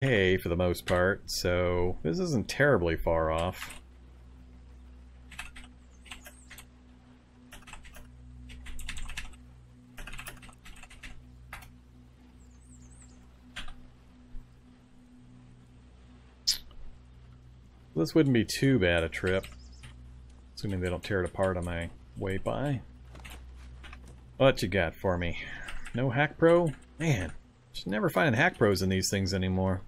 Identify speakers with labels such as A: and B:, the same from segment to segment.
A: okay for the most part, so this isn't terribly far off. This wouldn't be too bad a trip, assuming they don't tear it apart on my way by. What you got for me? No hack pro? Man, just never finding hack pros in these things anymore.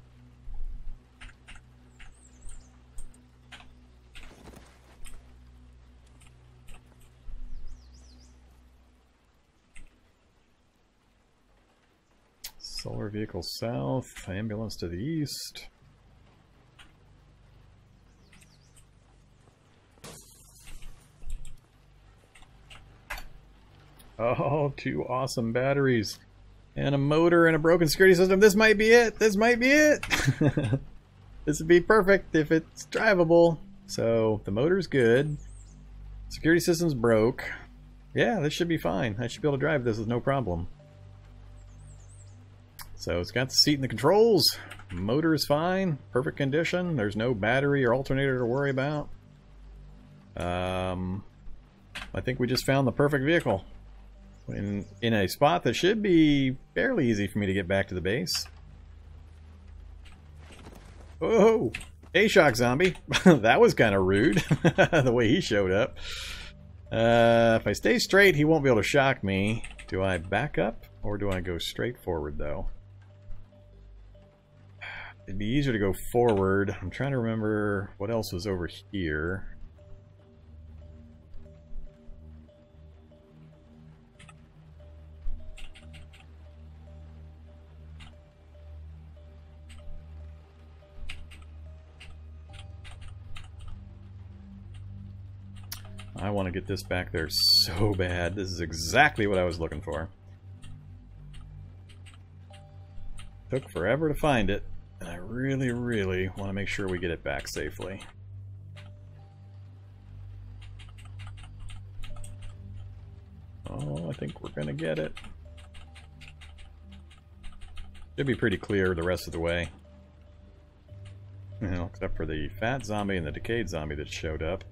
A: Solar vehicle south, ambulance to the east. Oh, 2 awesome batteries. And a motor and a broken security system. This might be it. This might be it. This would be perfect if it's drivable. So, the motor's good. Security system's broke. Yeah, this should be fine. I should be able to drive this with no problem. So, it's got the seat and the controls. Motor is fine. Perfect condition. There's no battery or alternator to worry about. I think we just found the perfect vehicle. In a spot that should be fairly easy for me to get back to the base. Oh, A-Shock zombie. That was kind of rude, the way he showed up. If I stay straight, he won't be able to shock me. Do I back up, or do I go straight forward, though? It'd be easier to go forward. I'm trying to remember what else was over here. I want to get this back there so bad. This is exactly what I was looking for. Took forever to find it, and I really, really want to make sure we get it back safely. Oh, I think we're gonna get it. Should be pretty clear the rest of the way. You know, except for the fat zombie and the decayed zombie that showed up.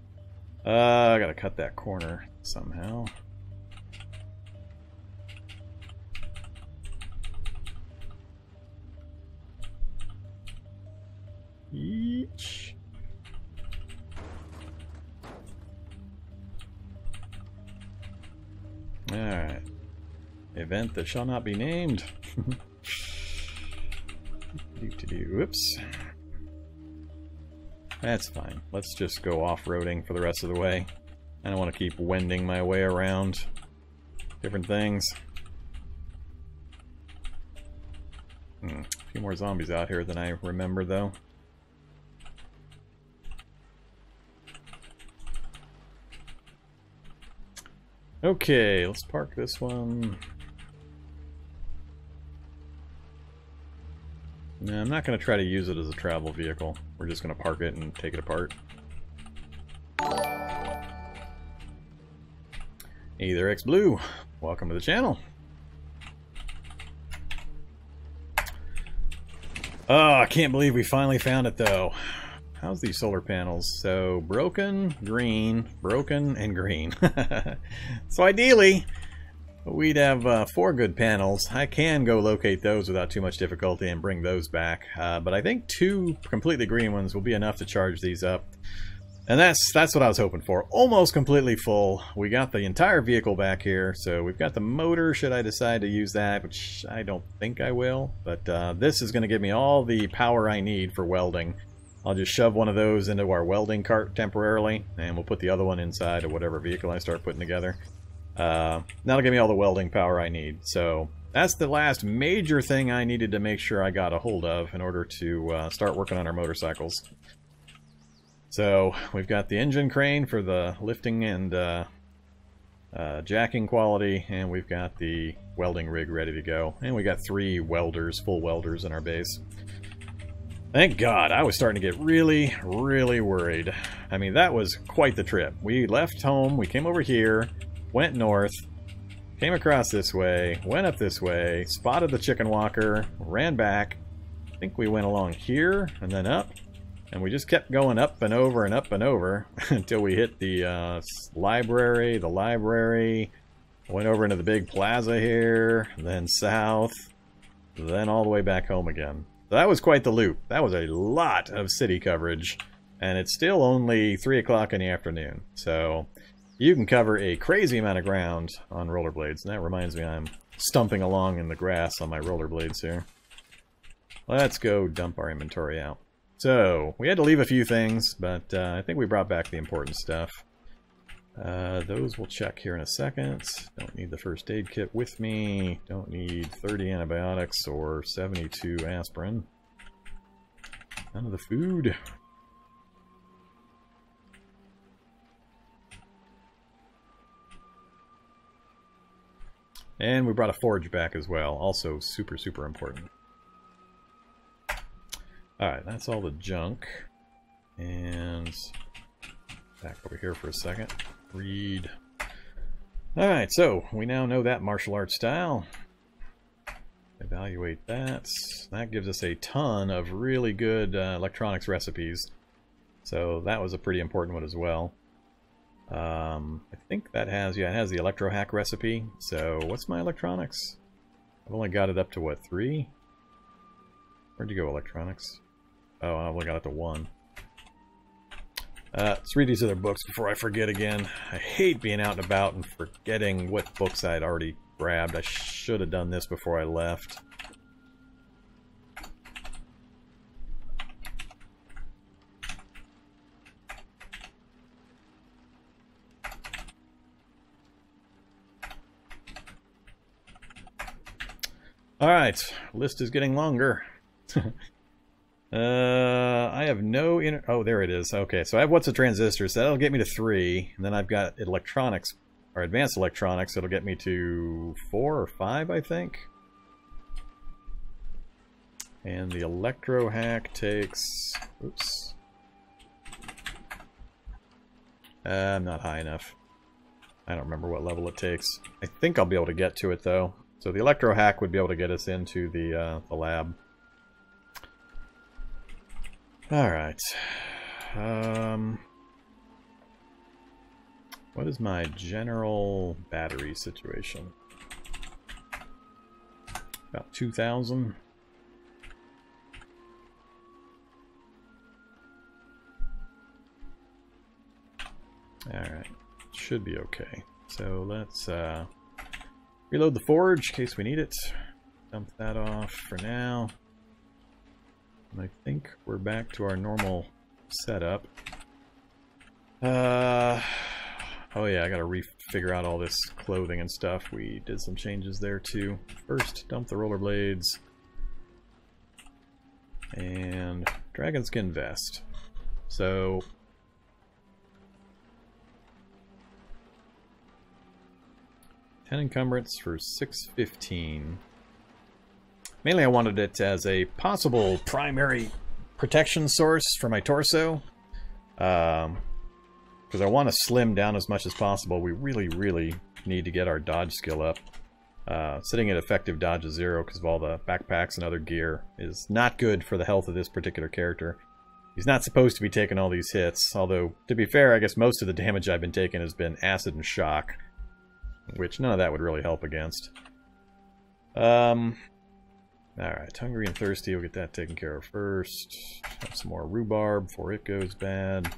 A: I gotta cut that corner somehow. Each. Alright. Event that shall not be named. Whoops. That's fine. Let's just go off-roading for the rest of the way. I don't want to keep wending my way around different things. A few more zombies out here than I remember, though. Okay, let's park this one. No, I'm not going to try to use it as a travel vehicle. We're just going to park it and take it apart. Hey there, X-Blue. Welcome to the channel. Oh, I can't believe we finally found it, though. How's these solar panels? So, broken, and green. So ideally, we'd have 4 good panels. I can go locate those without too much difficulty and bring those back. But I think 2 completely green ones will be enough to charge these up. And that's what I was hoping for. Almost completely full. We got the entire vehicle back here. So we've got the motor, should I decide to use that, which I don't think I will. But this is going to give me all the power I need for welding. I'll just shove one of those into our welding cart temporarily, and we'll put the other one inside of whatever vehicle I start putting together. That'll give me all the welding power I need. So that's the last major thing I needed to make sure I got a hold of in order to start working on our motorcycles. So we've got the engine crane for the lifting and jacking quality, and we've got the welding rig ready to go. And we got 3 welders, full welders in our base. Thank God, I was starting to get really, really worried. I mean, that was quite the trip. We left home, we came over here, went north, came across this way, went up this way, spotted the chicken walker, ran back, think we went along here and then up. And we just kept going up and over and up and over until we hit the library, went over into the big plaza here, then south, then all the way back home again. So that was quite the loop. That was a lot of city coverage, and it's still only 3 o'clock in the afternoon. So you can cover a crazy amount of ground on rollerblades. And that reminds me I'm stumping along in the grass on my rollerblades here. Let's go dump our inventory out. So, we had to leave a few things, but I think we brought back the important stuff. Those we'll check here in a second. Don't need the first aid kit with me. Don't need 30 antibiotics or 72 aspirin. None of the food. And we brought a forge back as well. Also super, super important. Alright, that's all the junk. And back over here for a second. Read. Alright, so we now know that martial arts style. Evaluate that. That gives us a ton of really good electronics recipes. So that was a pretty important one as well. I think that has, yeah, it has the electro hack recipe. So what's my electronics? I've only got it up to what, 3? Where'd you go, electronics? Oh, I've only got it to 1. Let's read these other books before I forget again. I hate being out and about and forgetting what books I'd already grabbed. I should have done this before I left. Alright, list is getting longer. I have no oh, there it is. Okay, so I have what's a transistor, so that'll get me to 3, and then I've got electronics, or advanced electronics, that'll get me to 4 or 5, I think. And the electro hack takes, oops. I'm not high enough. I don't remember what level it takes. I think I'll be able to get to it though. So the electro hack would be able to get us into the lab. Alright. What is my general battery situation? About 2,000. Alright. Should be okay. So let's reload the forge in case we need it. Dump that off for now. And I think we're back to our normal setup. Oh yeah, I gotta figure out all this clothing and stuff. We did some changes there too. First, dump the rollerblades. And dragon skin vest. So 10 encumbrance for 615. Mainly I wanted it as a possible primary protection source for my torso. Because I want to slim down as much as possible. We really, really need to get our dodge skill up. Sitting at effective dodge of 0 because of all the backpacks and other gear is not good for the health of this particular character. He's not supposed to be taking all these hits. Although, to be fair, I guess most of the damage I've been taking has been acid and shock. Which none of that would really help against. Alright, hungry and thirsty, we'll get that taken care of first. Have some more rhubarb before it goes bad.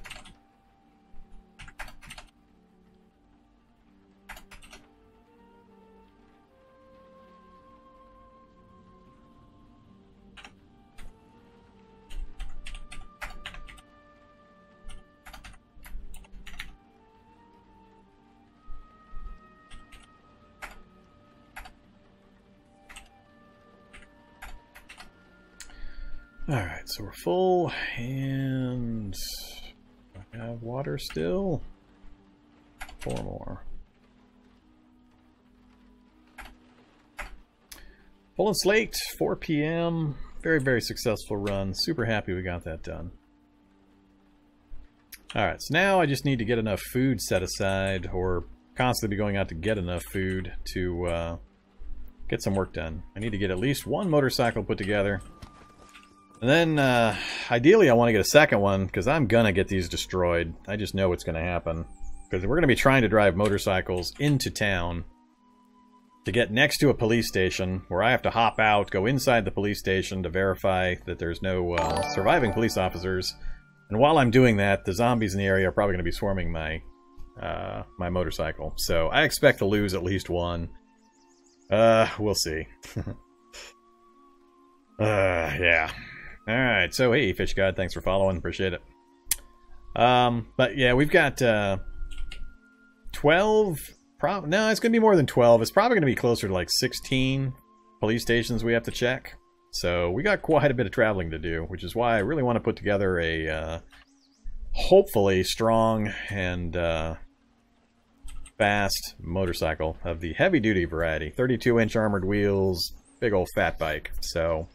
A: Alright, so we're full, and I have water still. 4 more. Full and slate, 4 p.m. Very, very successful run. Super happy we got that done. Alright, so now I just need to get enough food set aside, or constantly be going out to get enough food to get some work done. I need to get at least 1 motorcycle put together. And then, ideally, I want to get a second one, because I'm going to get these destroyed. I just know what's going to happen. Because we're going to be trying to drive motorcycles into town to get next to a police station, where I have to hop out, go inside the police station to verify that there's no surviving police officers. And while I'm doing that, the zombies in the area are probably going to be swarming my my motorcycle. So I expect to lose at least one. We'll see. Yeah. Alright, so hey, Fish God, thanks for following, appreciate it. But yeah, we've got 12... No, it's going to be more than 12. It's probably going to be closer to like 16 police stations we have to check. So we got quite a bit of traveling to do, which is why I really want to put together a hopefully strong and fast motorcycle of the heavy-duty variety. 32-inch armored wheels, big old fat bike. So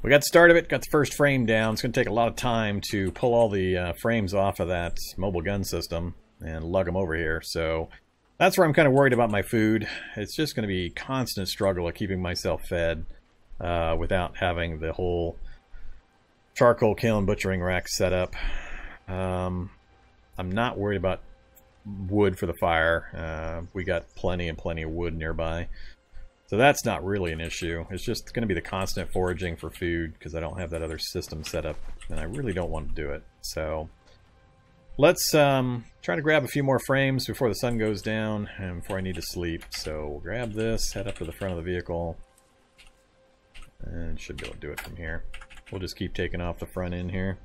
A: we got the start of it, got the first frame down. It's going to take a lot of time to pull all the frames off of that mobile gun system and lug them over here. So that's where I'm kind of worried about my food. It's just going to be constant struggle of keeping myself fed without having the whole charcoal kiln butchering rack set up. I'm not worried about wood for the fire. We got plenty and plenty of wood nearby. So that's not really an issue. It's just going to be the constant foraging for food because I don't have that other system set up and I really don't want to do it. So let's try to grab a few more frames before the sun goes down and before I need to sleep. So we'll grab this, head up to the front of the vehicle, and should be able to do it from here. We'll just keep taking off the front end here.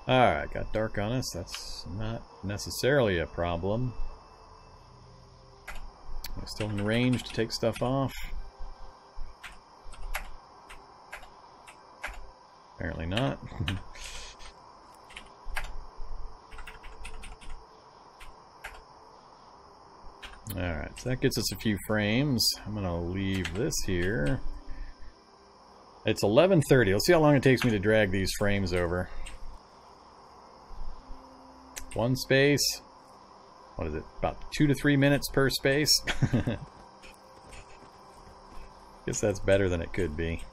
A: Alright, got dark on us. That's not necessarily a problem. I'm still in range to take stuff off. Apparently not. Alright, so that gets us a few frames. I'm going to leave this here. It's 11:30. Let's see how long it takes me to drag these frames over. One space. What is it? About 2 to 3 minutes per space? Guess that's better than it could be.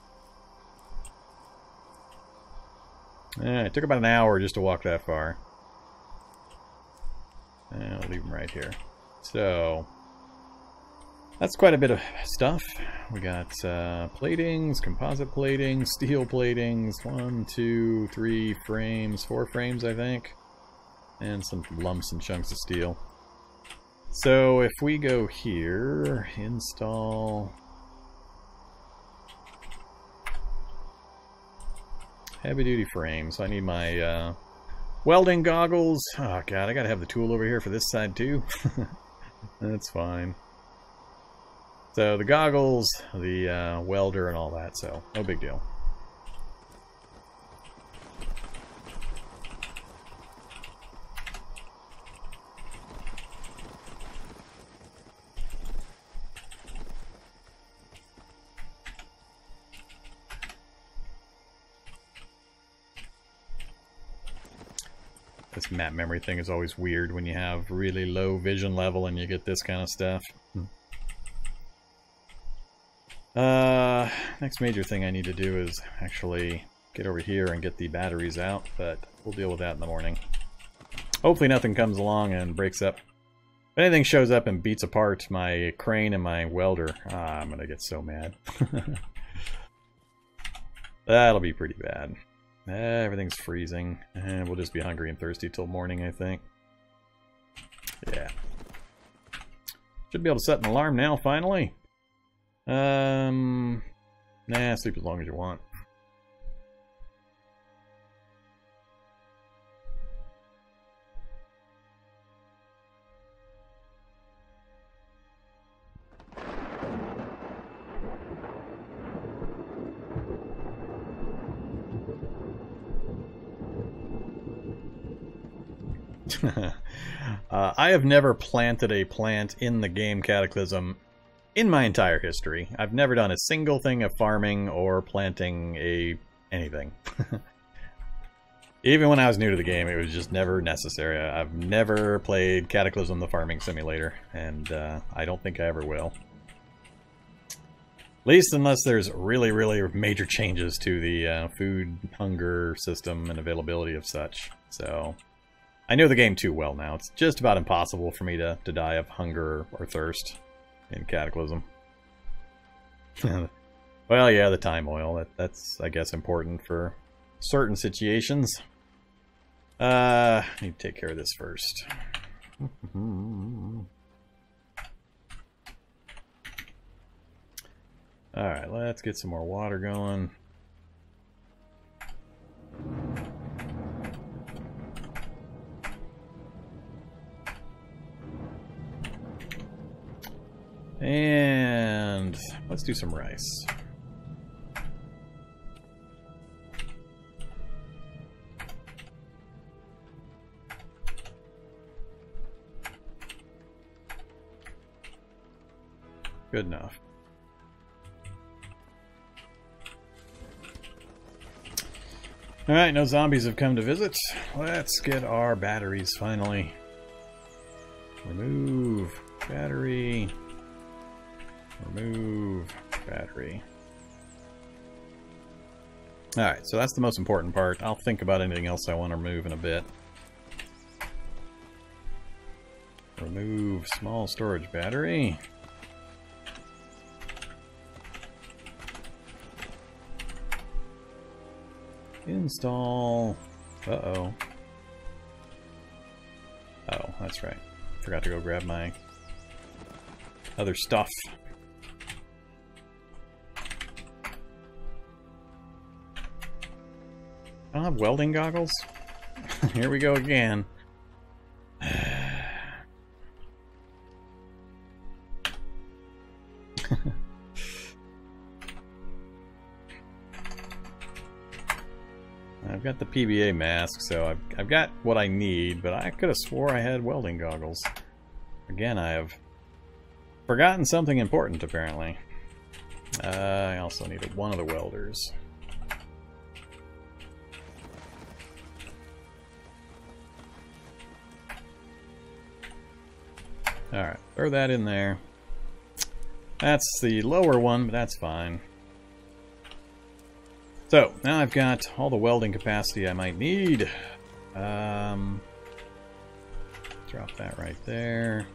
A: It took about an hour just to walk that far. I'll leave them right here. So that's quite a bit of stuff. We got platings, composite platings, steel platings, 1, 2, 3 frames, 4 frames I think, and some lumps and chunks of steel. So if we go here, install heavy duty frame. So I need my welding goggles. Oh god, I gotta have the tool over here for this side too. That's fine. So the goggles, the welder and all that, so no big deal. This map memory thing is always weird when you have really low vision level and you get this kind of stuff. Next major thing I need to do is actually get over here and get the batteries out, but we'll deal with that in the morning. Hopefully nothing comes along and breaks up. If anything shows up and beats apart my crane and my welder, I'm gonna get so mad. That'll be pretty bad. Everything's freezing, and we'll just be hungry and thirsty till morning, I think. Yeah. Should be able to set an alarm now, finally. Nah, sleep as long as you want. I have never planted a plant in the game Cataclysm in my entire history. I've never done a single thing of farming or planting anything. Even when I was new to the game, it was just never necessary. I've never played Cataclysm the Farming Simulator, and I don't think I ever will. At least unless there's really, really major changes to the food hunger system and availability of such. So, I know the game too well now. It's just about impossible for me to die of hunger or thirst in Cataclysm. Well, yeah, the time oil. That's, I guess, important for certain situations. I need to take care of this first. Alright, let's get some more water going. And let's do some rice. Good enough. Alright, no zombies have come to visit. Let's get our batteries finally. Remove battery. Remove battery. Alright, so that's the most important part. I'll think about anything else I want to remove in a bit. Remove small storage battery. Install. Uh-oh. Oh, that's right. Forgot to go grab my other stuff. I don't have welding goggles? Here we go again. I've got the PBA mask, so I've got what I need, but I could have swore I had welding goggles. Again, I have forgotten something important, apparently. I also needed one of the welders. Alright, throw that in there. That's the lower one, but that's fine. So, now I've got all the welding capacity I might need. Drop that right there.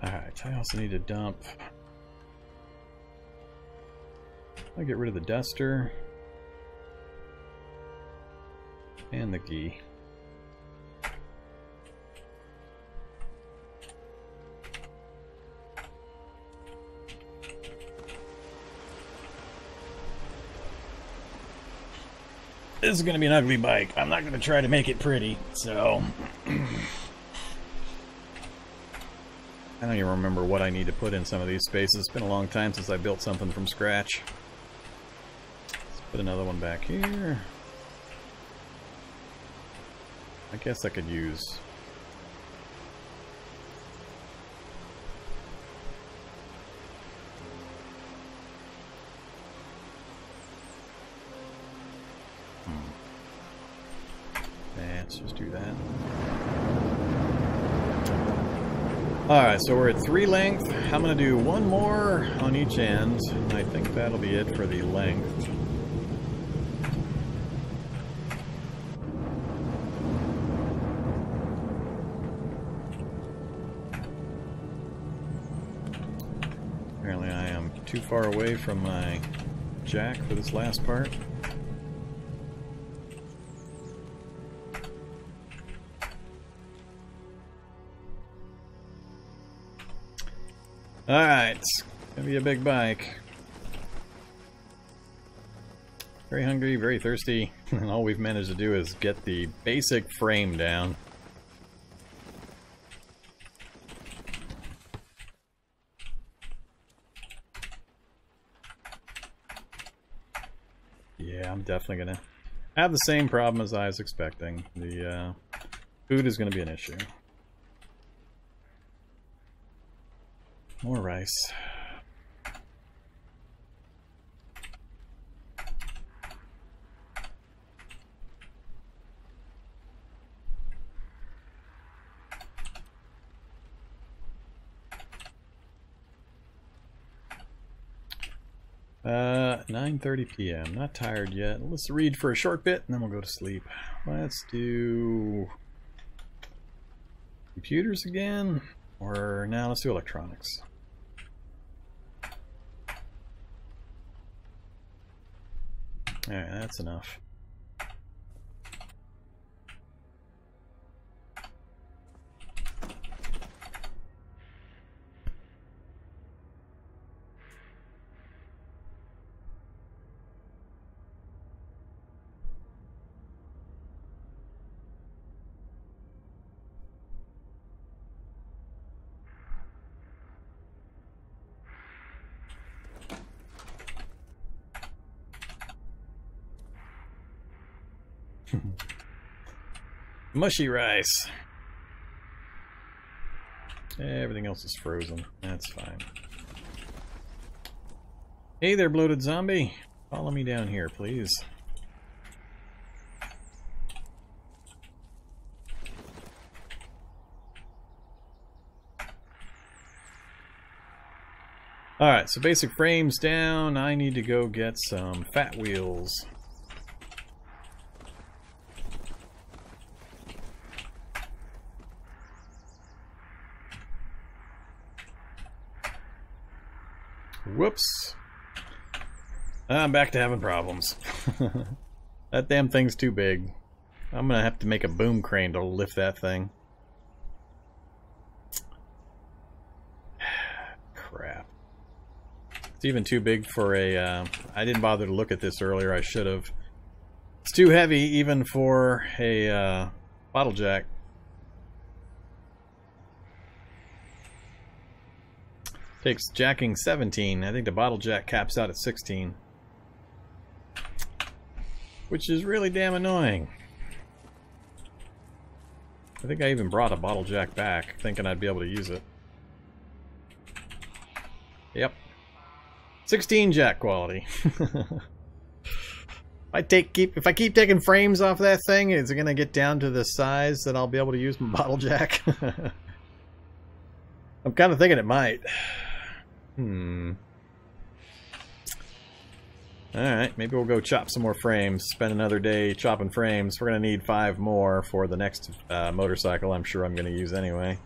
A: Alright, I also need to dump. I'll get rid of the duster and the ghee. This is going to be an ugly bike. I'm not going to try to make it pretty, so... I don't even remember what I need to put in some of these spaces. It's been a long time since I built something from scratch. Let's put another one back here. I guess I could use... Let's just do that. Alright, so we're at 3 length. I'm going to do one more on each end. I think that'll be it for the length. Apparently I am too far away from my jack for this last part. Alright, Gonna be a big bike. Very hungry, very thirsty, and all we've managed to do is get the basic frame down. Yeah, I'm definitely gonna have the same problem as I was expecting. The food is gonna be an issue. More rice. Uh, 9:30 p.m. Not tired yet. Let's read for a short bit and then we'll go to sleep. Let's do computers again, or now let's do electronics. Alright, that's enough. Mushy rice. Everything else is frozen. That's fine. Hey there, bloated zombie. Follow me down here, please. Alright, so basic frames down. I need to go get some fat wheels. Whoops. I'm back to having problems. That damn thing's too big. I'm gonna have to make a boom crane to lift that thing. Crap. It's even too big for a... I didn't bother to look at this earlier. I should have. It's too heavy even for a bottle jack. Takes jacking 17. I think the bottle jack caps out at 16. Which is really damn annoying. I think I even brought a bottle jack back, thinking I'd be able to use it. Yep. 16 jack quality. If I keep taking frames off that thing, is it gonna get down to the size that I'll be able to use my bottle jack? I'm kind of thinking it might. Alright, maybe we'll go chop some more frames. Spend another day chopping frames. We're going to need 5 more for the next motorcycle I'm sure I'm going to use anyway.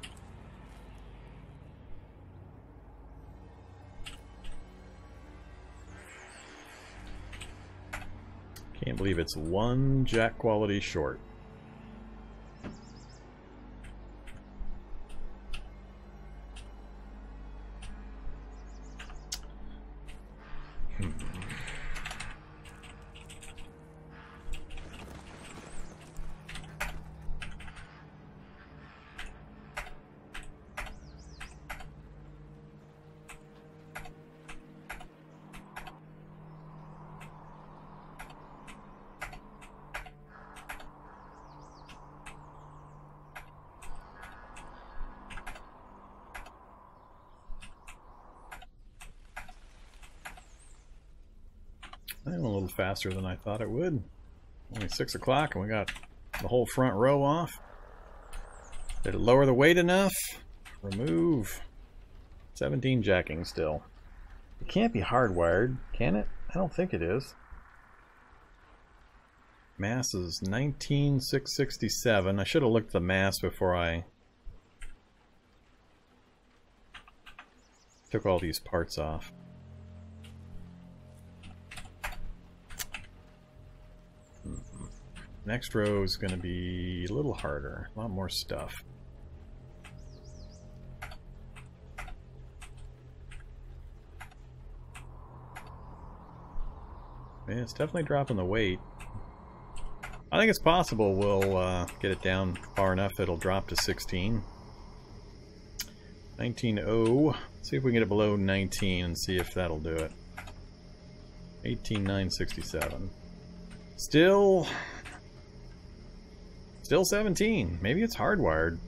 A: Can't believe it's 1 jack quality short. I went a little faster than I thought it would. Only 6 o'clock and we got the whole front row off. Did it lower the weight enough? Remove. 17 jacking still. It can't be hardwired, can it? I don't think it is. Mass is 19,667. I should have looked at the mass before I took all these parts off. Next row is going to be a little harder. A lot more stuff. Yeah, it's definitely dropping the weight. I think it's possible we'll get it down far enough it'll drop to 16. 19.0. See if we can get it below 19 and see if that'll do it. 18,967. Still 17. Maybe it's hardwired.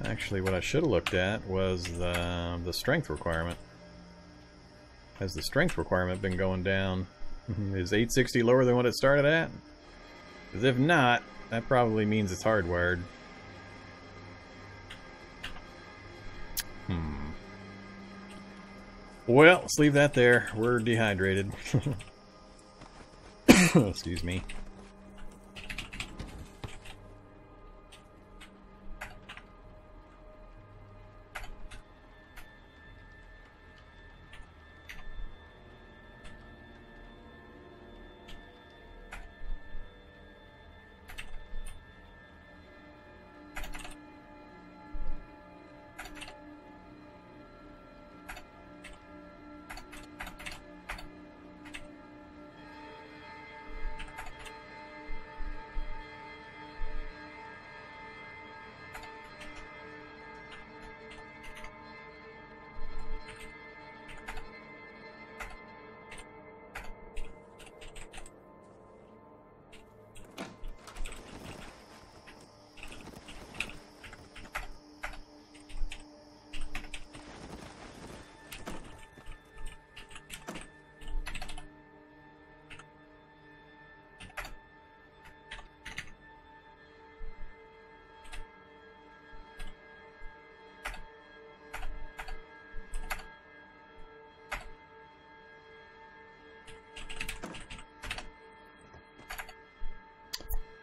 A: Actually, what I should have looked at was the strength requirement. Has the strength requirement been going down? Is 860 lower than what it started at? Because if not, that probably means it's hardwired. Well, let's leave that there. We're dehydrated. Excuse me.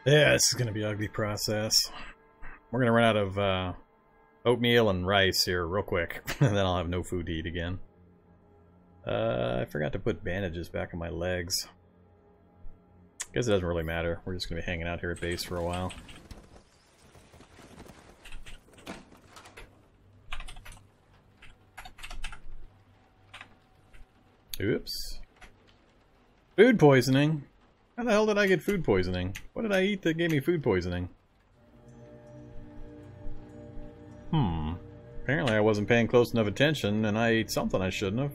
A: Yeah, this is going to be an ugly process. We're going to run out of oatmeal and rice here real quick. And then I'll have no food to eat again. I forgot to put bandages back on my legs. Guess it doesn't really matter. We're just going to be hanging out here at base for a while. Oops. Food poisoning? How the hell did I get food poisoning? What did I eat that gave me food poisoning? Apparently I wasn't paying close enough attention and I ate something I shouldn't have.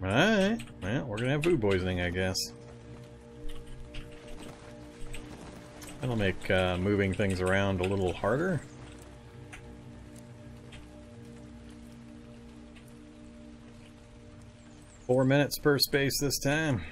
A: Alright. Well, we're gonna have food poisoning, I guess. That'll make moving things around a little harder. Four minutes per space this time.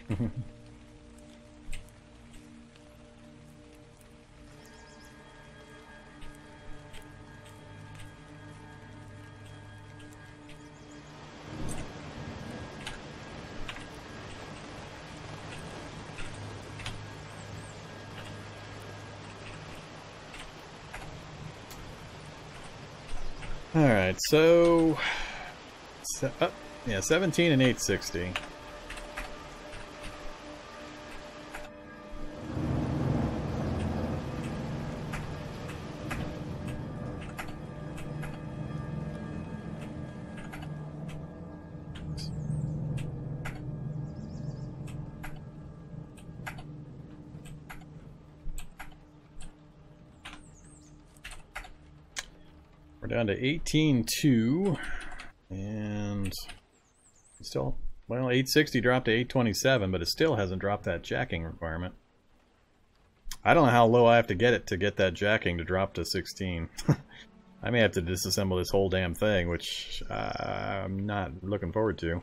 A: Alright, so... yeah, 17 and 860. We're down to 18.2 and still, well, 860 dropped to 827, but it still hasn't dropped that jacking requirement. I don't know how low I have to get it to get that jacking to drop to 16. I may have to disassemble this whole damn thing, which I'm not looking forward to.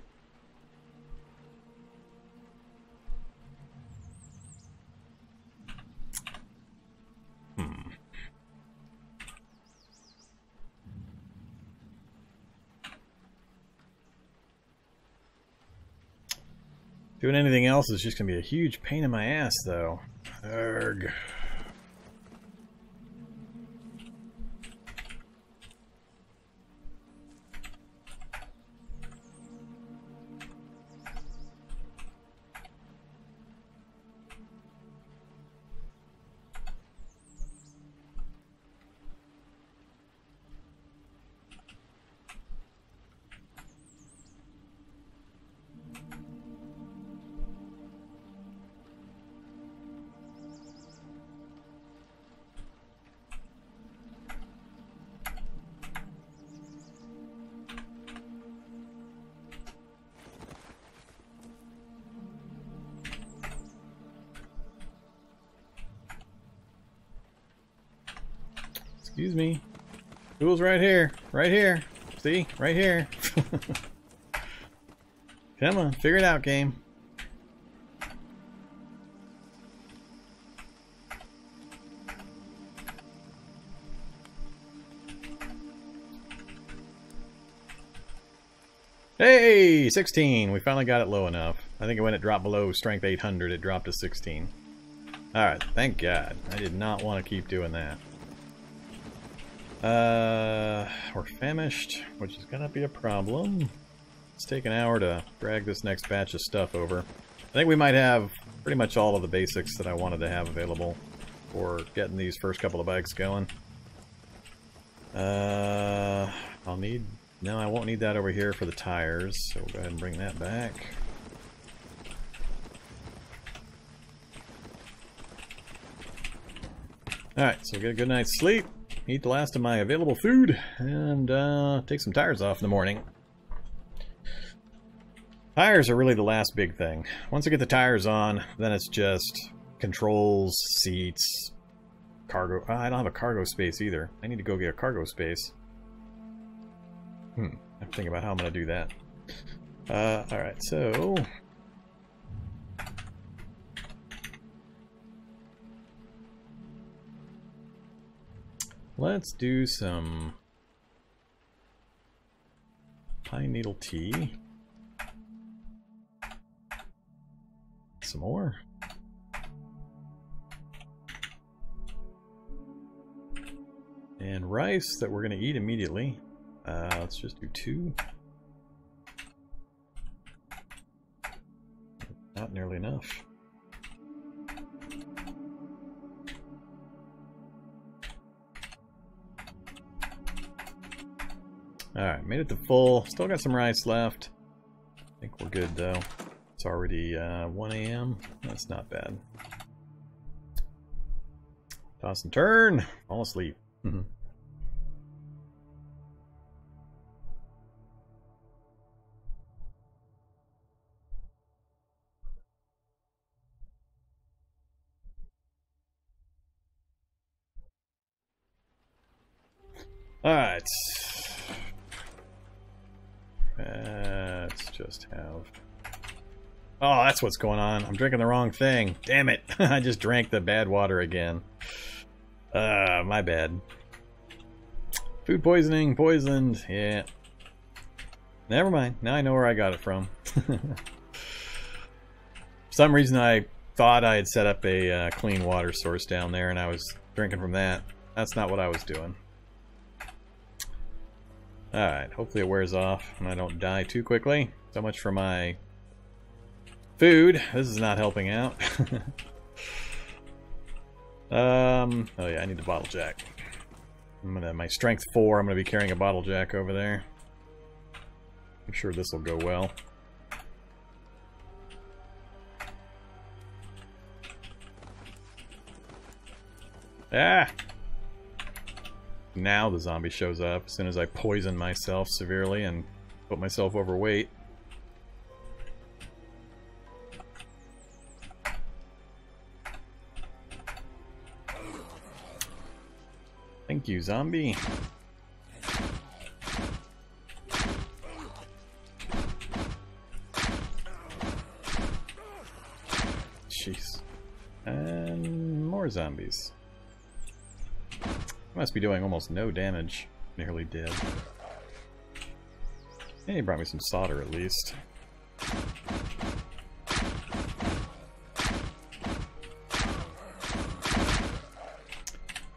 A: Doing anything else is just going to be a huge pain in my ass, though. Urgh. Excuse me. Tool's right here. Right here. See? Right here. Come on, figure it out, game. Hey, 16. We finally got it low enough. I think when it dropped below strength 800, it dropped to 16. Alright, thank God. I did not want to keep doing that. We're famished, which is gonna be a problem. It's taken an hour to drag this next batch of stuff over. I think we might have pretty much all of the basics that I wanted to have available for getting these first couple of bikes going. I'll need... No, I won't need that over here for the tires, so we'll go ahead and bring that back. Alright, so get a good night's sleep, eat the last of my available food, and take some tires off in the morning. Tires are really the last big thing. Once I get the tires on, then it's just controls, seats, cargo. I don't have a cargo space either. I need to go get a cargo space. I have to think about how I'm going to do that. Alright, so... let's do some pine needle tea. Some more. And rice that we're going to eat immediately. Let's just do 2. Not nearly enough. Alright, made it to full. Still got some rice left. I think we're good though. It's already 1 a.m. That's not bad. Toss and turn. Fall asleep. Alright. Let's just have... Oh, that's what's going on. I'm drinking the wrong thing. Damn it. I just drank the bad water again. My bad. Food poisoning, poisoned. Yeah. Never mind. Now I know where I got it from. For some reason I thought I had set up a clean water source down there and I was drinking from that. That's not what I was doing. Alright, hopefully it wears off and I don't die too quickly. So much for my food. This is not helping out. Oh yeah, I need the bottle jack. My strength 4, I'm gonna be carrying a bottle jack over there. I'm sure this will go well. Ah! Now the zombie shows up as soon as I poison myself severely and put myself overweight. Thank you, zombie. Jeez. And more zombies. Must be doing almost no damage. Nearly dead. And he brought me some solder at least.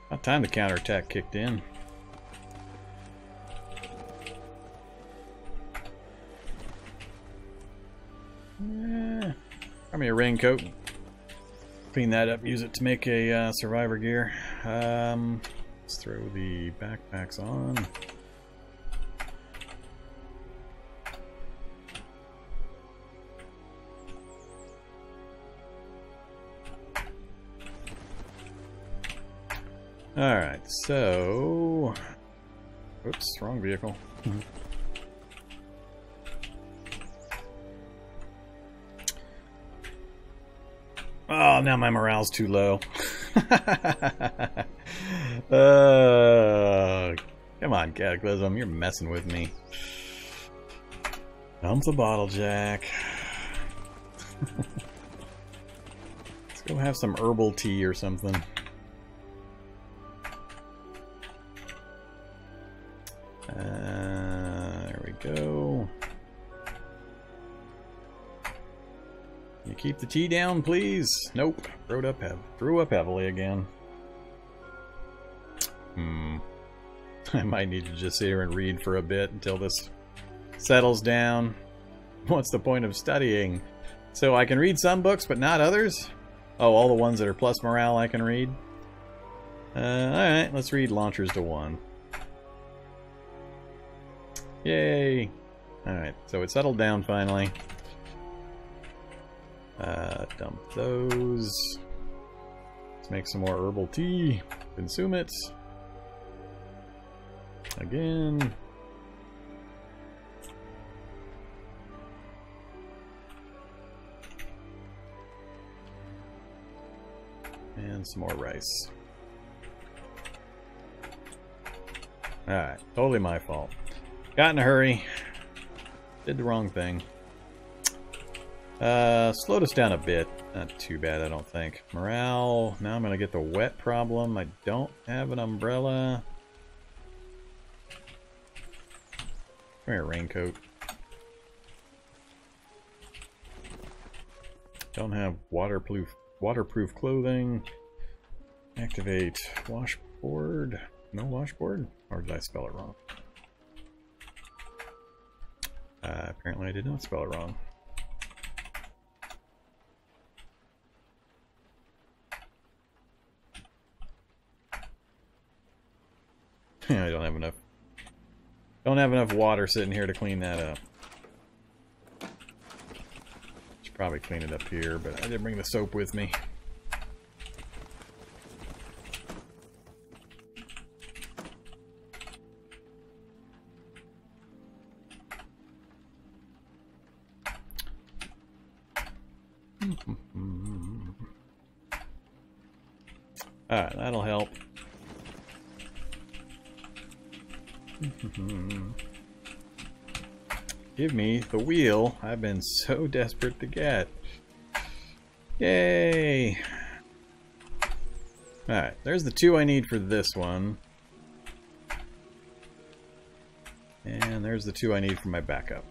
A: About time the counterattack kicked in. Got me a raincoat. Clean that up, use it to make a survivor gear. Let's throw the backpacks on. Alright, so... Oops, wrong vehicle. Oh, now my morale's too low. Come on, Cataclysm, you're messing with me. Dump the bottle, Jack. Let's go have some herbal tea or something. There we go. You keep the tea down, please. Nope. Threw up heavily again. I might need to just sit here and read for a bit until this settles down. What's the point of studying? So I can read some books, but not others? Oh, all the ones that are plus morale I can read? Alright, let's read Launchers to 1. Yay! Alright, so it settled down finally. Dump those. Let's make some more herbal tea. Consume it. Again. And some more rice. Alright, totally my fault. Got in a hurry. Did the wrong thing. Slowed us down a bit. Not too bad, I don't think. Morale. Now I'm gonna get the wet problem. I don't have an umbrella. Come here, raincoat. Don't have waterproof clothing. Activate washboard. No washboard? Or did I spell it wrong? Apparently I did not spell it wrong. I don't have enough. Don't have enough water sitting here to clean that up. Should probably clean it up here, but I didn't bring the soap with me. Alright, that'll help. Give me the wheel I've been so desperate to get. Yay! Alright, there's the 2 I need for this one. And there's the 2 I need for my backup.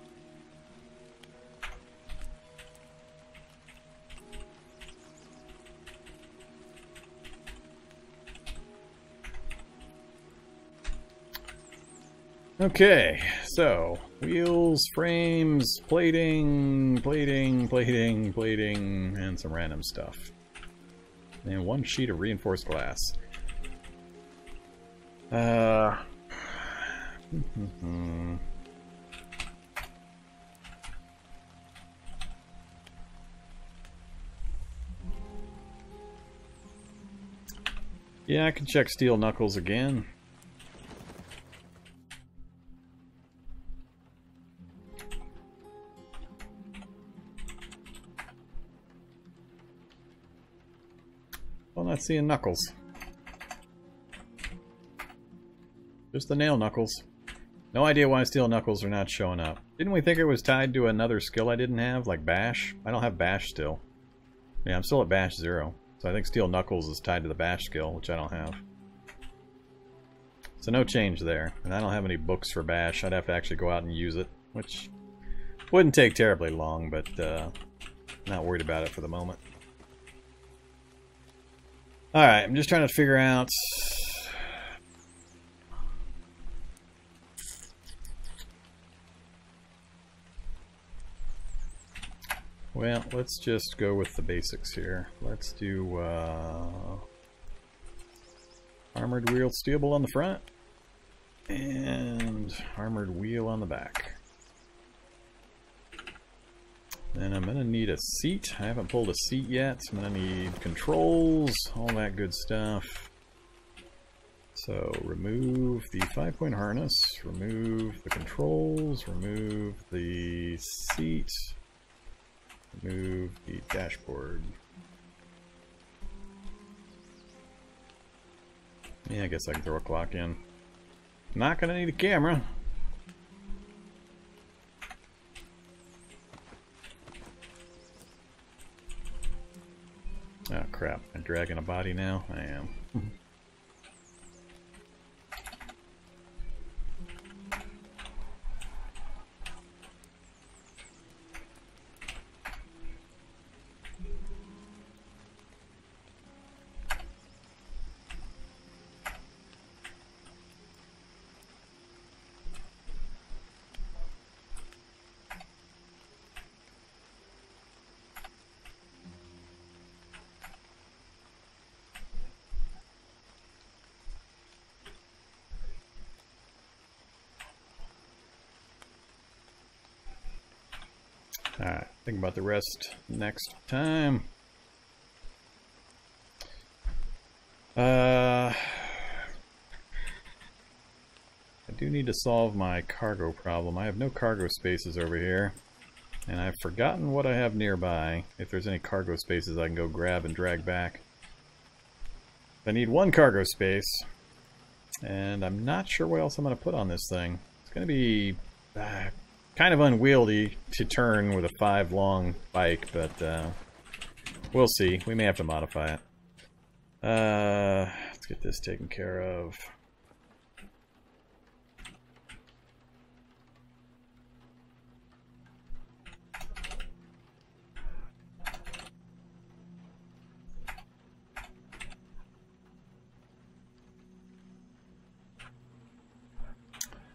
A: Okay, so wheels, frames, plating, and some random stuff. And 1 sheet of reinforced glass. Yeah, I can check steel knuckles again. Well, not seeing knuckles. Just the nail knuckles. No idea why steel knuckles are not showing up. Didn't we think it was tied to another skill I didn't have, like bash? I don't have bash still. Yeah, I'm still at bash 0. So I think steel knuckles is tied to the bash skill, which I don't have. So no change there. And I don't have any books for bash. I'd have to actually go out and use it, which wouldn't take terribly long, but not worried about it for the moment. Alright, I'm just trying to figure out... Well, let's just go with the basics here. Let's do armored wheel steelable on the front and armored wheel on the back. Then I'm going to need a seat. I haven't pulled a seat yet. I'm going to need controls, all that good stuff. So remove the 5-point harness, remove the controls, remove the seat, remove the dashboard. Yeah, I guess I can throw a clock in. Not gonna need a camera. Oh crap, I'm dragging a body now? I am. Alright, think about the rest next time. I do need to solve my cargo problem. I have no cargo spaces over here. And I've forgotten what I have nearby. If there's any cargo spaces I can go grab and drag back. I need one cargo space. And I'm not sure what else I'm going to put on this thing. It's going to be kind of unwieldy to turn with a 5 long bike, but we'll see. We may have to modify it. Let's get this taken care of.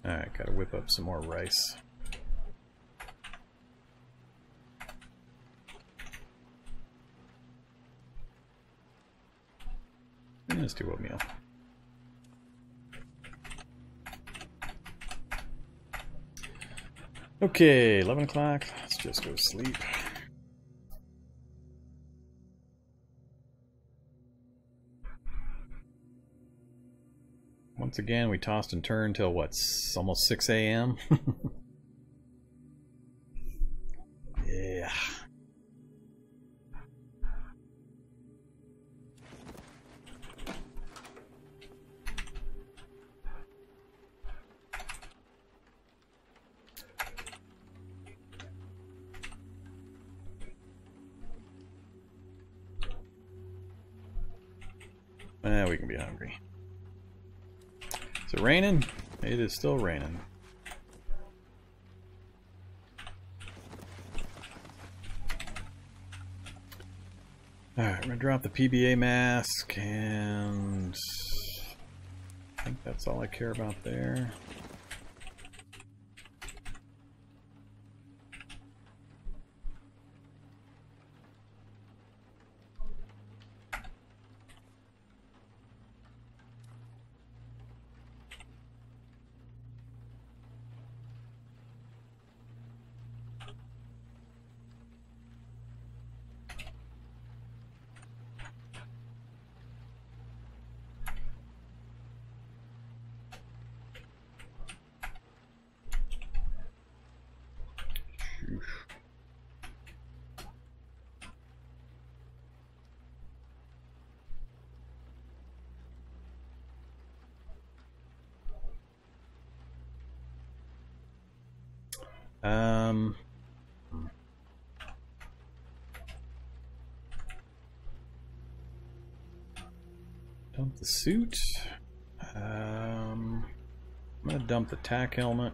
A: Alright, gotta whip up some more rice. Let's do oatmeal. Okay, 11 o'clock. Let's just go to sleep. Once again, we tossed and turned till what? Almost 6 a.m. Yeah. We can be hungry. Is it raining? It is still raining. Alright, we're gonna drop the PBA mask, and I think that's all I care about there. Dump the suit. I'm gonna dump the tack helmet.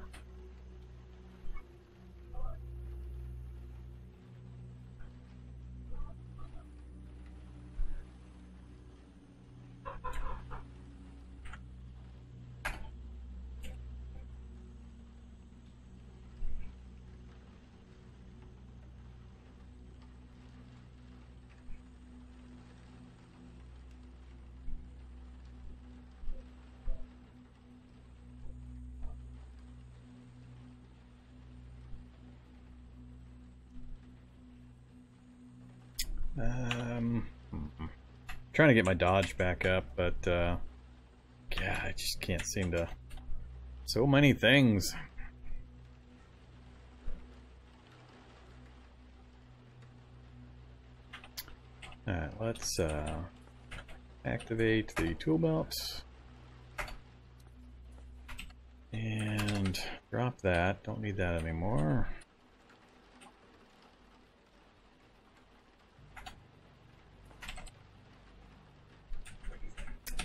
A: Trying to get my dodge back up, but yeah, I just can't seem to. So many things. Alright, let's activate the tool belts. that. Don't need that anymore.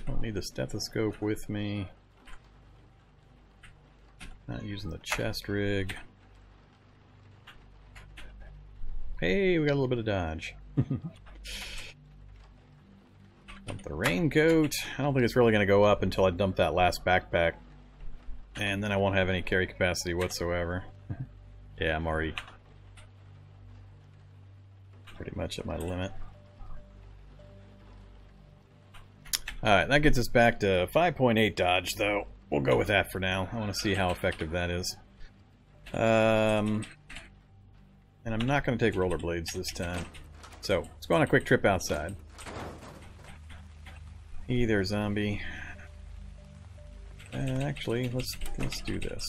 A: Don't need the stethoscope with me. Not using the chest rig. Hey, we got a little bit of dodge. Dump the raincoat. I don't think it's really going to go up until I dump that last backpack. And then I won't have any carry capacity whatsoever. Yeah, I'm already pretty much at my limit. Alright, that gets us back to 5.8 dodge, though. We'll go with that for now. I want to see how effective that is. And I'm not going to take rollerblades this time. So, let's go on a quick trip outside. Hey there, zombie. Actually, let's do this.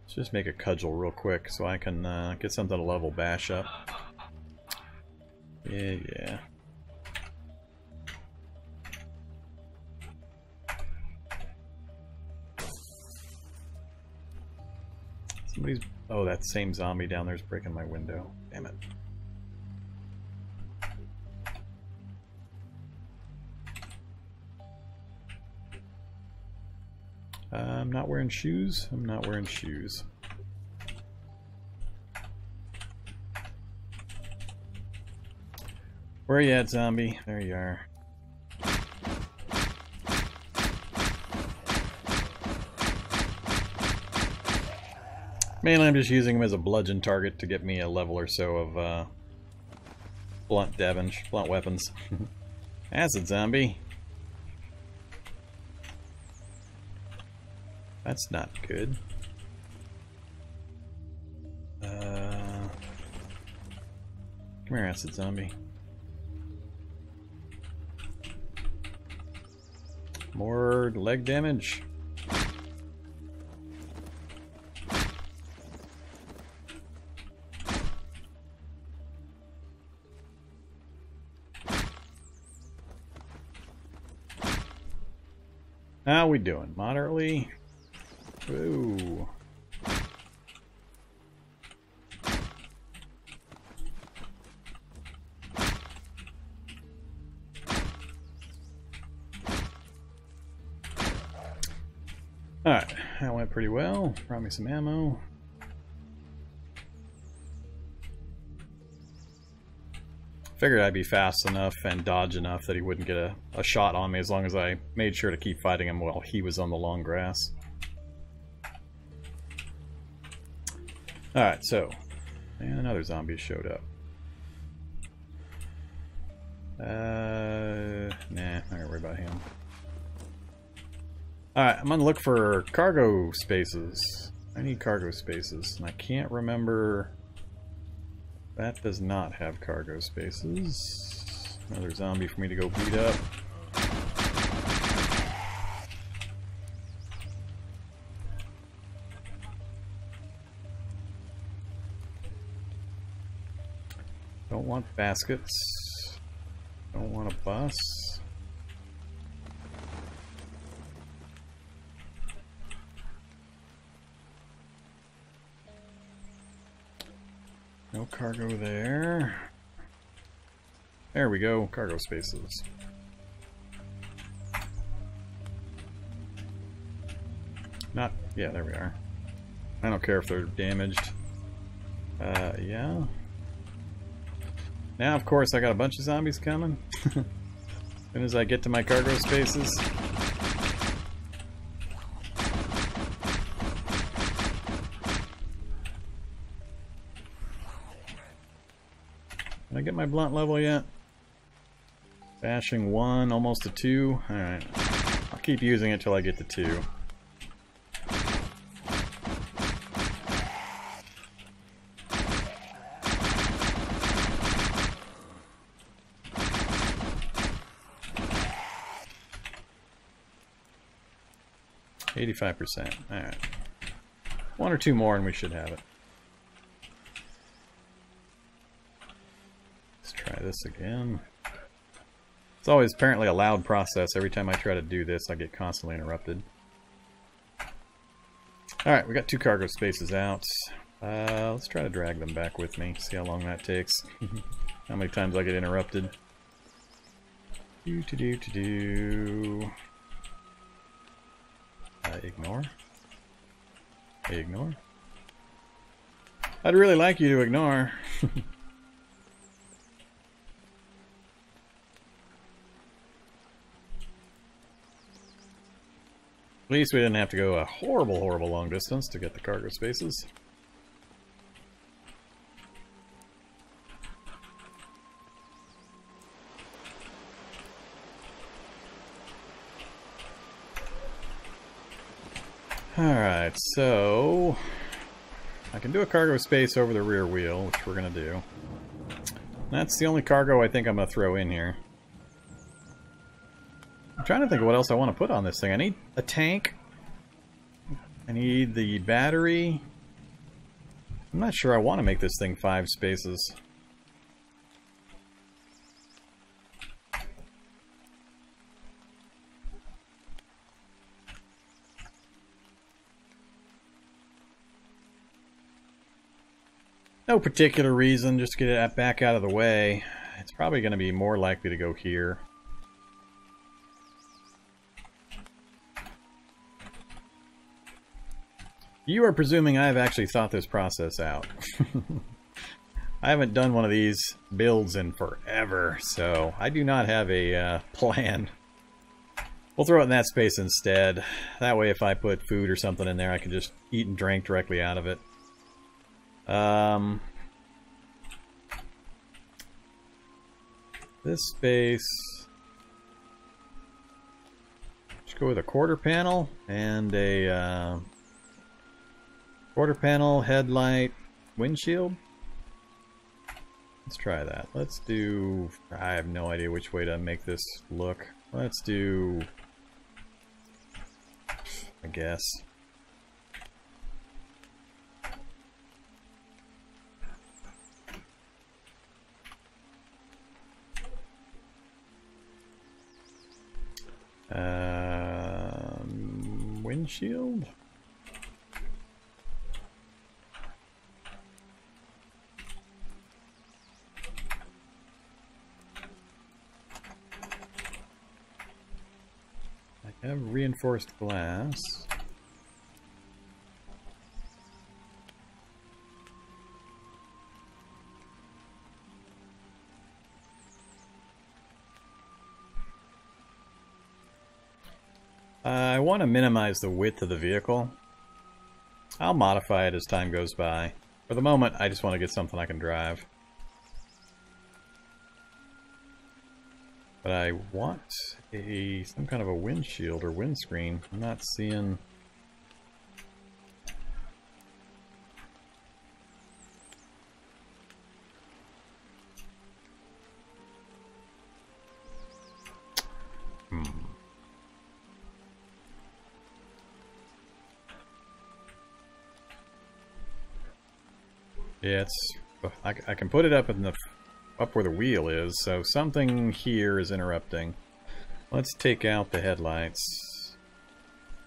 A: Let's just make a cudgel real quick so I can get something to level Bash up. Yeah. Somebody's... Oh, that same zombie down there is breaking my window. Damn it. I'm not wearing shoes. I'm not wearing shoes. Where are you at, zombie? There you are. Mainly I'm just using him as a bludgeon target to get me a level or so of blunt weapons. Acid zombie. That's not good. Come here, acid zombie. More leg damage. How we doing? Moderately? Ooh. Alright, that went pretty well. Brought me some ammo. Figured I'd be fast enough and dodge enough that he wouldn't get a shot on me as long as I made sure to keep fighting him while he was on the long grass. Alright, so, and another zombie showed up. Nah, not gonna worry about him. Alright, I'm gonna look for cargo spaces. I need cargo spaces, and I can't remember... That does not have cargo spaces. Another zombie for me to go beat up. Don't want baskets. Don't want a bus. No cargo there. There we go, cargo spaces. Not, yeah, there we are. I don't care if they're damaged. Yeah. Now, of course, I got a bunch of zombies coming. As soon as I get to my cargo spaces. Did I get my blunt level yet? Bashing 1, almost to 2. Alright. I'll keep using it till I get to 2. %. Alright. 1 or 2 more and we should have it. Let's try this again. It's always apparently a loud process. Every time I try to do this, I get constantly interrupted. Alright, we got 2 cargo spaces out. Let's try to drag them back with me. See how long that takes. How many times I get interrupted. Ignore. Ignore. I'd really like you to ignore. At least we didn't have to go a horrible, horrible long distance to get the cargo spaces. Alright, so I can do a cargo space over the rear wheel, which we're going to do. That's the only cargo I think I'm going to throw in here. I'm trying to think of what else I want to put on this thing. I need a tank. I need the battery. I'm not sure I want to make this thing 5 spaces. No particular reason, just to get it back out of the way. It's probably going to be more likely to go here. You are presuming I have actually thought this process out. I haven't done one of these builds in forever, so I do not have a plan. We'll throw it in that space instead. That way if I put food or something in there, I can just eat and drink directly out of it. This space, let's go with a quarter panel and a quarter panel headlight windshield. Let's try that. Let's do, I have no idea which way to make this look. Let's do, I guess. Windshield? I have reinforced glass. I want to minimize the width of the vehicle. I'll modify it as time goes by. For the moment, I just want to get something I can drive. But I want some kind of a windshield or windscreen. I'm not seeing... Yeah, it's... I can put it up in the... up where the wheel is, so something here is interrupting. Let's take out the headlights.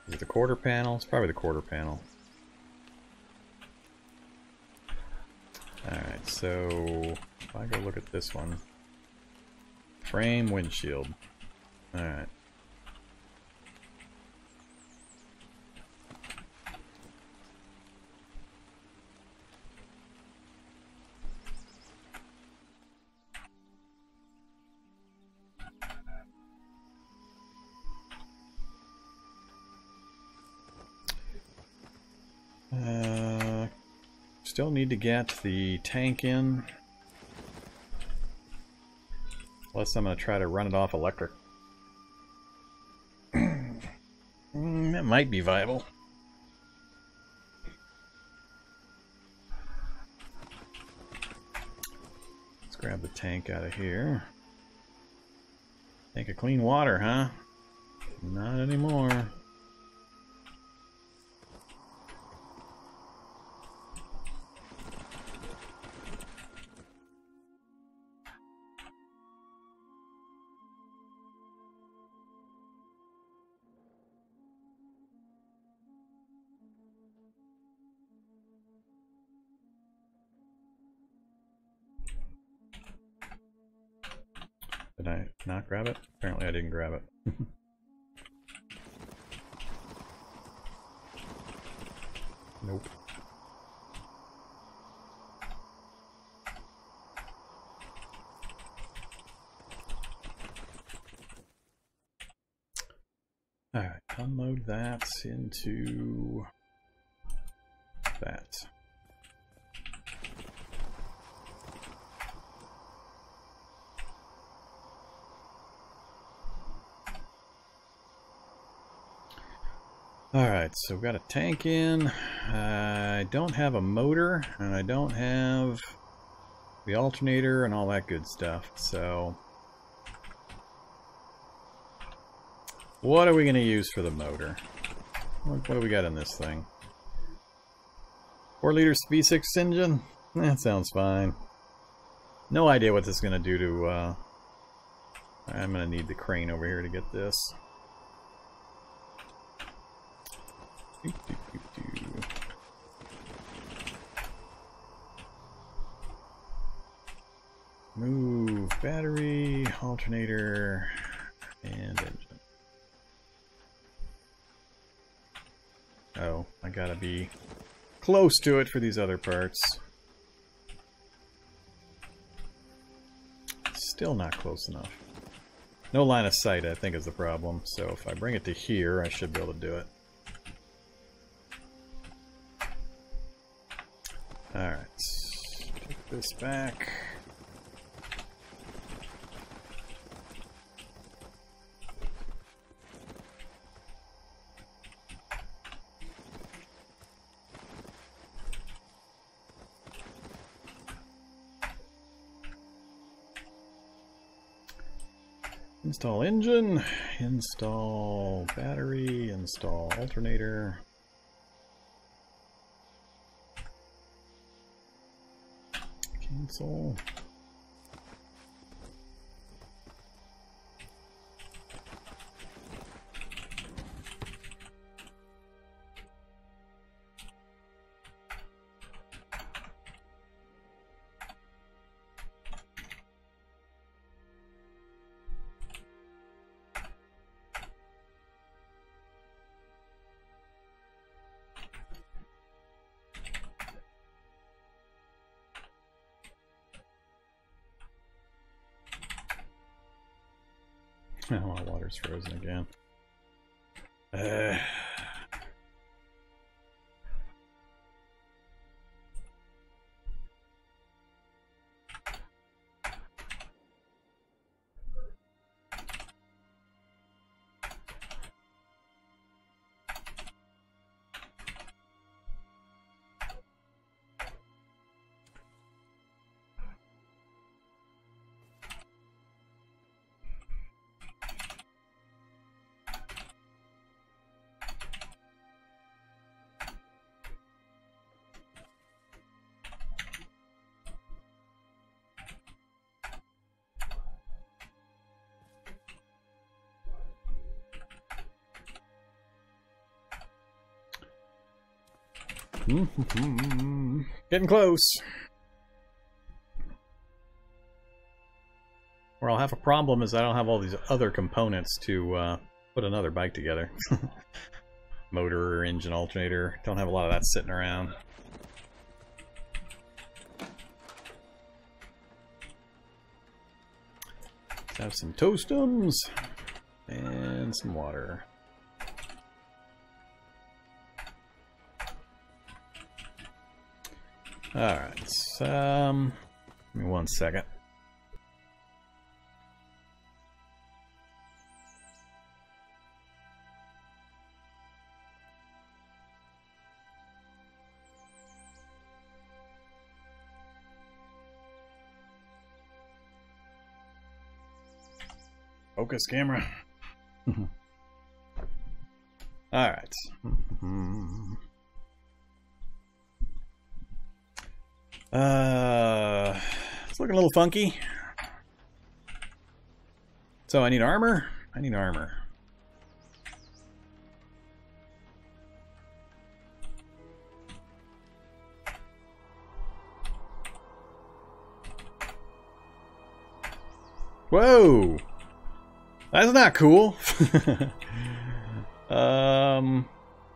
A: Is it the quarter panel? It's probably the quarter panel. Alright, so if I go look at this one. Frame windshield. Alright. Still need to get the tank in. Unless I'm going to try to run it off electric. That might be viable. Let's grab the tank out of here. Tank of clean water, huh? Not anymore. Did I not grab it? Apparently I didn't grab it. Nope. Alright, unload that into that. Alright, so we've got a tank in. I don't have a motor, and I don't have the alternator and all that good stuff, so what are we going to use for the motor? What do we got in this thing? 4-liter V6 engine? That sounds fine. No idea what this is going to do to... I'm going to need the crane over here to get this. Move battery, alternator, and engine. Oh, I gotta be close to it for these other parts. Still not close enough. No line of sight, I think, is the problem. So if I bring it to here, I should be able to do it. Alright, take this back. Install engine, install battery, install alternator. Cancel. Oh, my water's frozen again. Getting close. Where I'll have a problem is I don't have all these other components to put another bike together. Motor, engine, alternator. Don't have a lot of that sitting around. Let's have some toastums and some water. Alright, give me 1 second. Focus camera. Alright. It's looking a little funky. So I need armor? I need armor. Whoa! That's not cool. I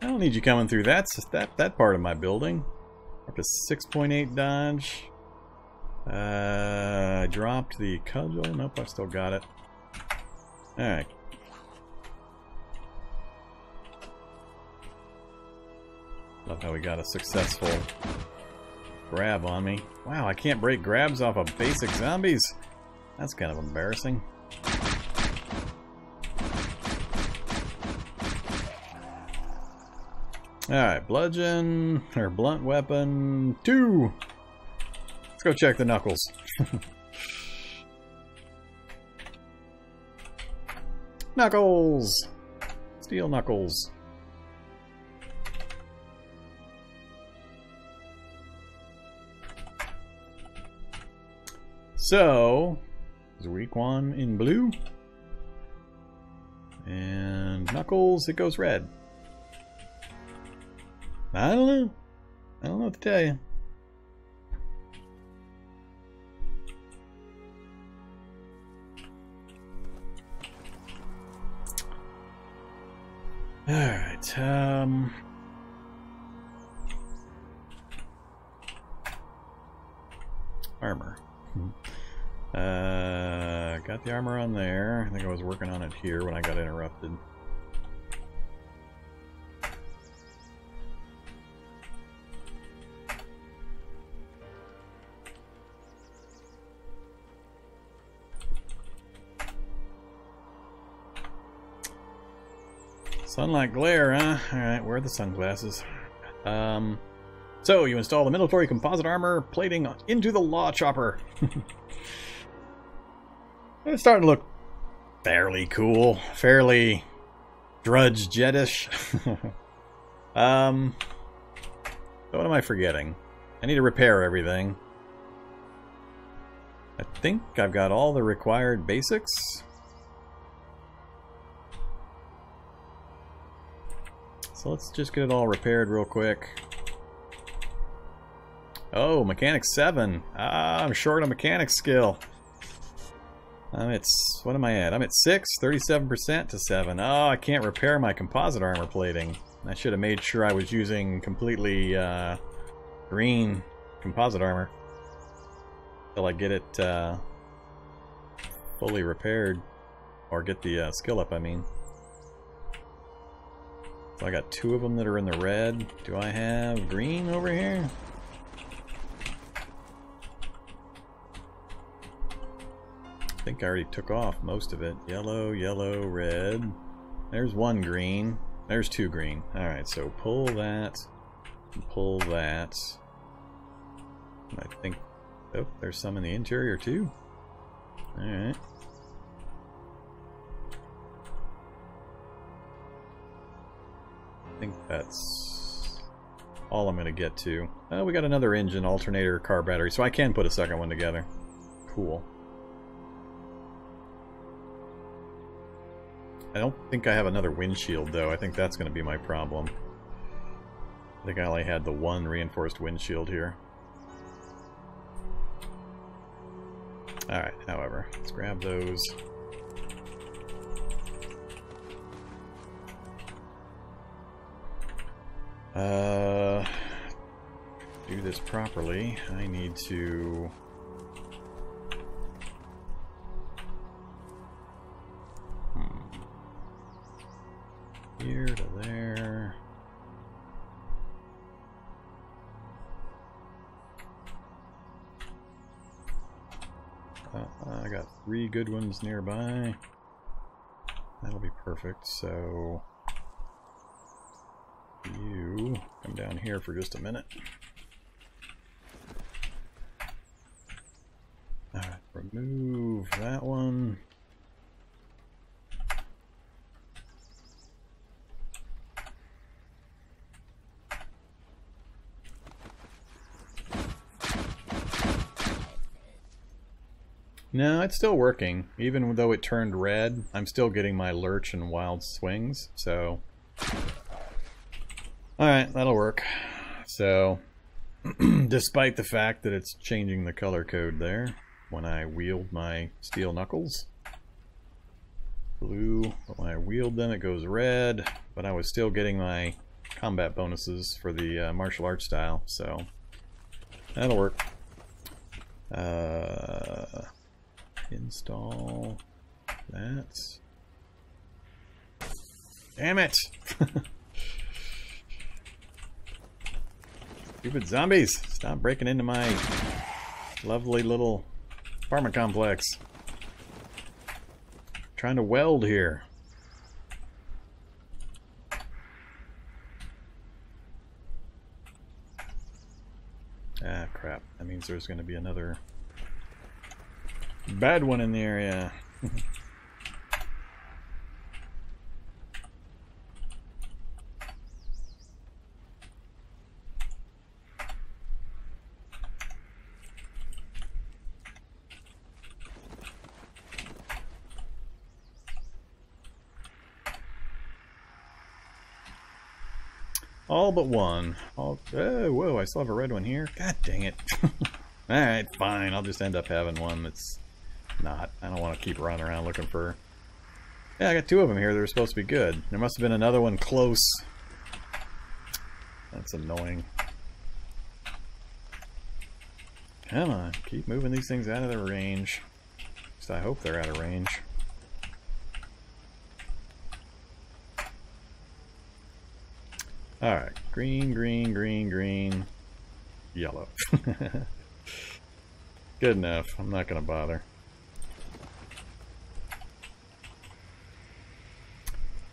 A: don't need you coming through that part of my building. Up to 6.8 dodge. I dropped the cudgel. Nope, I still got it. Alright. Love how we got a successful grab on me. Wow, I can't break grabs off of basic zombies. That's kind of embarrassing. Alright, bludgeon, or blunt weapon 2. Let's go check the knuckles. Knuckles! Steel knuckles. So, there's a weak one in blue. And knuckles, it goes red. I don't know. I don't know what to tell you. Alright, armor. Got the armor on there. I think I was working on it here when I got interrupted. Sunlight glare, huh? Alright, where are the sunglasses? So, you install the military composite armor plating into the law chopper. It's starting to look fairly cool. Fairly Drudge Jeddish. So what am I forgetting? I need to repair everything. I think I've got all the required basics. So let's just get it all repaired real quick. Oh, mechanic 7. Ah, I'm short on mechanic skill. What am I at? I'm at 6, 37% to 7. Oh, I can't repair my composite armor plating. I should have made sure I was using completely green composite armor till I get it fully repaired, or get the skill up, I mean. So I got 2 of them that are in the red. Do I have green over here? I think I already took off most of it. Yellow, yellow, red. There's 1 green. There's 2 green. Alright, so pull that. Pull that. I think... Oh, there's some in the interior too. Alright. I think that's all I'm going to get to. Oh, we got another engine, alternator, car battery, so I can put a second one together. Cool. I don't think I have another windshield, though. I think that's going to be my problem. I think I only had the 1 reinforced windshield here. Alright, however, let's grab those. Do this properly. I need to... Here to there. I got 3 good ones nearby. That'll be perfect. So you come down here for just a minute. Alright, remove that one. No, it's still working. Even though it turned red, I'm still getting my lurch and wild swings, so... Alright, that'll work. So, despite the fact that it's changing the color code there. when I wield my steel knuckles. Blue, but when I wield them it goes red, but I was still getting my combat bonuses for the martial arts style, so that'll work. Install that. Damn it! Stupid zombies! Stop breaking into my lovely little apartment complex. Trying to weld here. Ah, crap. That means there's going to be another bad one in the area. All but one. Whoa, I still have a red one here. God dang it. Alright, fine. I'll just end up having one that's not. I don't want to keep running around looking for... Yeah, I got two of them here that are supposed to be good. There must have been another one close. That's annoying. Come on. Keep moving these things out of their range. At least I hope they're out of range. Alright, green, green, green, green, yellow. Good enough. I'm not going to bother.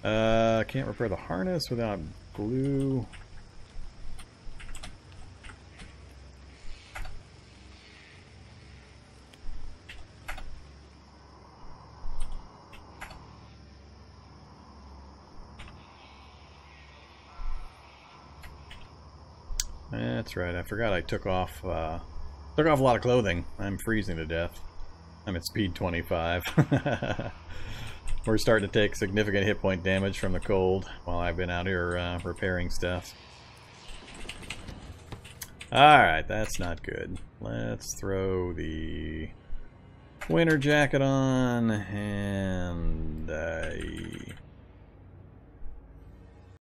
A: Can't repair the harness without glue. That's right, I forgot I took off a lot of clothing. I'm freezing to death. I'm at speed 25. We're starting to take significant hit point damage from the cold while I've been out here repairing stuff. Alright, that's not good. Let's throw the winter jacket on and